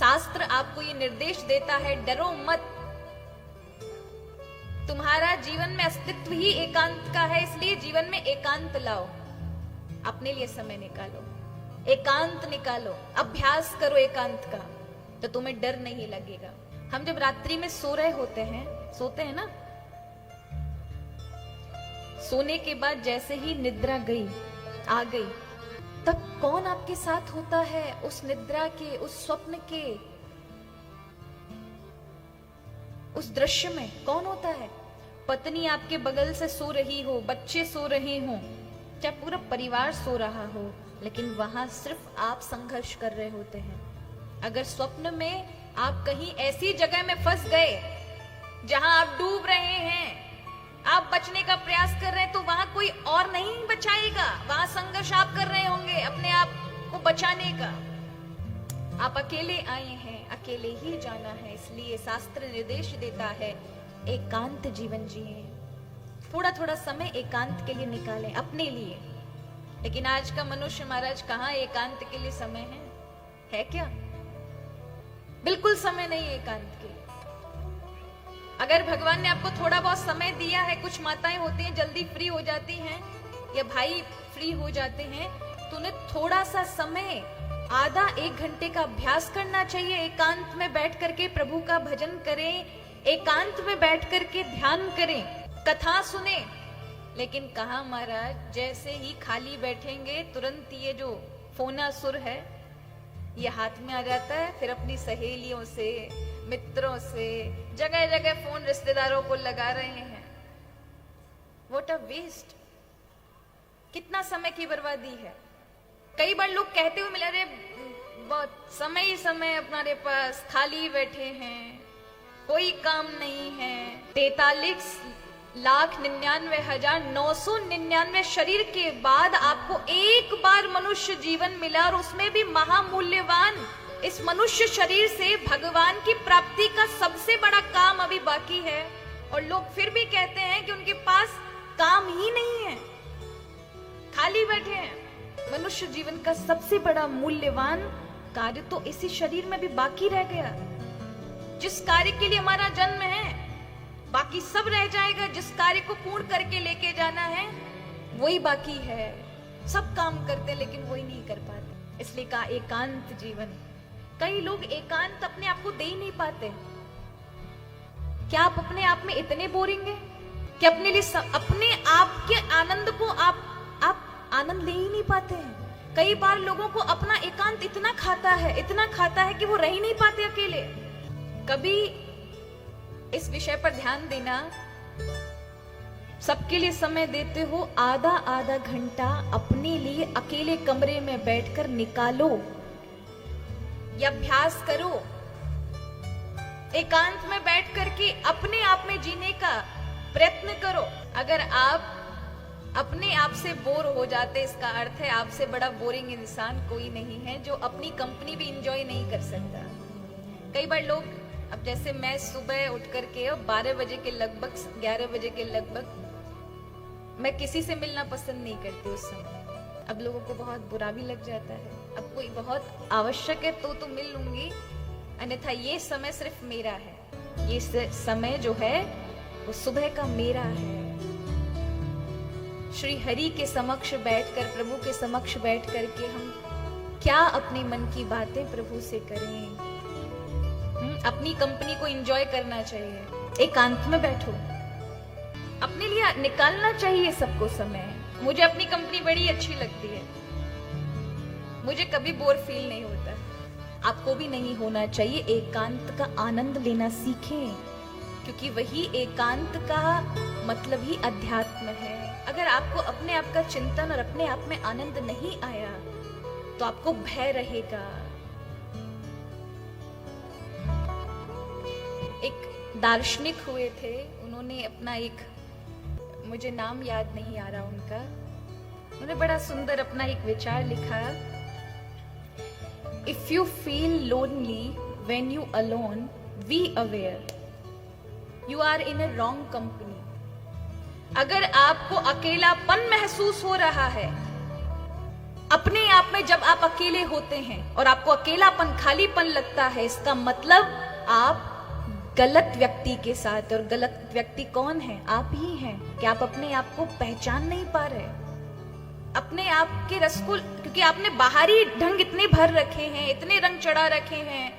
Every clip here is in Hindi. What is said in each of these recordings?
शास्त्र आपको ये निर्देश देता है, डरो मत। तुम्हारा जीवन में अस्तित्व ही एकांत का है, इसलिए जीवन में एकांत लाओ, अपने लिए समय निकालो, एकांत निकालो, अभ्यास करो एकांत का, तो तुम्हें डर नहीं लगेगा। हम जब रात्रि में सो रहे सोते हैं ना, सोने के बाद जैसे ही निद्रा आ गई, तब कौन आपके साथ होता है? उस निद्रा के, उस स्वप्न के, उस दृश्य में कौन होता है? पत्नी आपके बगल से सो रही हो, बच्चे सो रहे हो, चाहे पूरा परिवार सो रहा हो, लेकिन वहां सिर्फ आप संघर्ष कर रहे होते हैं। अगर स्वप्न में आप कहीं ऐसी जगह में फंस गए जहां आप डूब रहे हैं, आप बचने का प्रयास कर रहे हैं, तो वहां कोई और नहीं बचाएगा, वहां संघर्ष आप कर रहे होंगे अपने आप को बचाने का। आप अकेले आए हैं, अकेले ही जाना है, इसलिए शास्त्र निर्देश देता है एकांत जीवन जिए। थोड़ा थोड़ा समय एकांत के लिए निकालें अपने लिए। लेकिन आज का मनुष्य महाराज, कहाँ एकांत के लिए समय है क्या? बिल्कुल समय नहीं है एकांत के लिए। अगर भगवान ने आपको थोड़ा बहुत समय दिया है, कुछ माताएं होती हैं जल्दी फ्री हो जाती हैं या भाई फ्री हो जाते हैं, तो उन्हें थोड़ा सा समय, आधा एक घंटे का अभ्यास करना चाहिए। एकांत में बैठ करके प्रभु का भजन करें, एकांत में बैठ करके ध्यान करें, कथा सुने। लेकिन कहा महाराज, जैसे ही खाली बैठेंगे तुरंत ये जो फोनासुर है ये हाथ में आ जाता है, फिर अपनी सहेलियों से, मित्रों से, जगह जगह फोन रिश्तेदारों को लगा रहे हैं। व्हाट अ वेस्ट, कितना समय की बर्बादी है। कई बार लोग कहते हुए मिले, अरे बहुत समय ही समय अपने पास, खाली बैठे हैं, कोई काम नहीं है। 43,99,999 शरीर के बाद आपको एक बार मनुष्य जीवन मिला, और उसमें भी महामूल्यवान इस मनुष्य शरीर से भगवान की प्राप्ति का सबसे बड़ा काम अभी बाकी है। और लोग फिर भी कहते हैं कि उनके पास काम ही नहीं है, खाली बैठे हैं। मनुष्य जीवन का सबसे बड़ा मूल्यवान कार्य तो इसी शरीर में भी बाकी रह गया। जिस कार्य के लिए हमारा जन्म है, बाकी सब रह जाएगा। जिस कार्य को पूर्ण करके लेके जाना है, वही बाकी है। सब काम करते लेकिन वही नहीं कर पाते। इसलिए कहा एकांत जीवन। कई लोग एकांत अपने आप को दे ही नहीं पाते। क्या आप अपने आप में इतने बोरिंग हैं कि अपने लिए अपने आप के आनंद को आप आनंद ले ही नहीं पाते हैं? कई बार लोगों को अपना एकांत इतना खाता है कि वो रह ही नहीं पाते अकेले। कभी इस विषय पर ध्यान देना, सबके लिए समय देते हो, आधा आधा घंटा अपने लिए अकेले कमरे में बैठकर निकालो या अभ्यास करो। एकांत में बैठ करके अपने आप में जीने का प्रयत्न करो। अगर आप अपने आप से बोर हो जाते, इसका अर्थ है आपसे बड़ा बोरिंग इंसान कोई नहीं है, जो अपनी कंपनी भी इंजॉय नहीं कर सकता। कई बार लोग, अब जैसे मैं सुबह उठ करके 12 बजे के लगभग, 11 बजे के लगभग, मैं किसी से मिलना पसंद नहीं करती उस समय। अब लोगों को बहुत बुरा भी लग जाता है। अब कोई बहुत आवश्यक है तो मिल लूंगी, अन्यथा ये समय सिर्फ मेरा है। ये समय जो है वो सुबह का मेरा है। श्री हरि के समक्ष बैठकर, प्रभु के समक्ष बैठ करके हम क्या अपने मन की बातें प्रभु से करें। अपनी कंपनी को एंजॉय करना चाहिए। एकांत में बैठो, अपने लिए निकालना चाहिए सबको समय। मुझे अपनी कंपनी बड़ी अच्छी लगती है, मुझे कभी बोर फील नहीं होता। आपको भी नहीं होना चाहिए। एकांत का आनंद लेना सीखें, क्योंकि वही एकांत का मतलब ही अध्यात्म है। अगर आपको अपने आप का चिंतन और अपने आप में आनंद नहीं आया तो आपको भय रहेगा। एक दार्शनिक हुए थे, उन्होंने अपना एक, मुझे नाम याद नहीं आ रहा उनका, उन्होंने बड़ा सुंदर अपना एक विचार लिखा। If you feel lonely when you alone, be aware you are in a wrong company. अगर आपको अकेलापन महसूस हो रहा है अपने आप में जब आप अकेले होते हैं और आपको अकेलापन, खालीपन लगता है, इसका मतलब आप गलत व्यक्ति के साथ, और गलत व्यक्ति कौन है? आप ही हैं। कि आप अपने आप को पहचान नहीं पा रहे, अपने आप के रस को, क्योंकि आपने बाहरी ढंग इतने भर रखे हैं, इतने रंग चढ़ा रखे हैं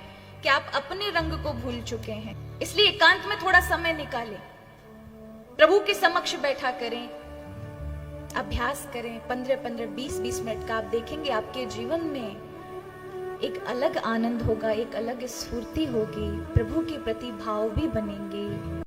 कि आप अपने रंग को भूल चुके हैं। इसलिए एकांत में थोड़ा समय निकालें, प्रभु के समक्ष बैठा करें, अभ्यास करें 15-15, 20-20 मिनट का। आप देखेंगे आपके जीवन में एक अलग आनंद होगा, एक अलग स्फूर्ति होगी, प्रभु के प्रति भाव भी बनेंगे।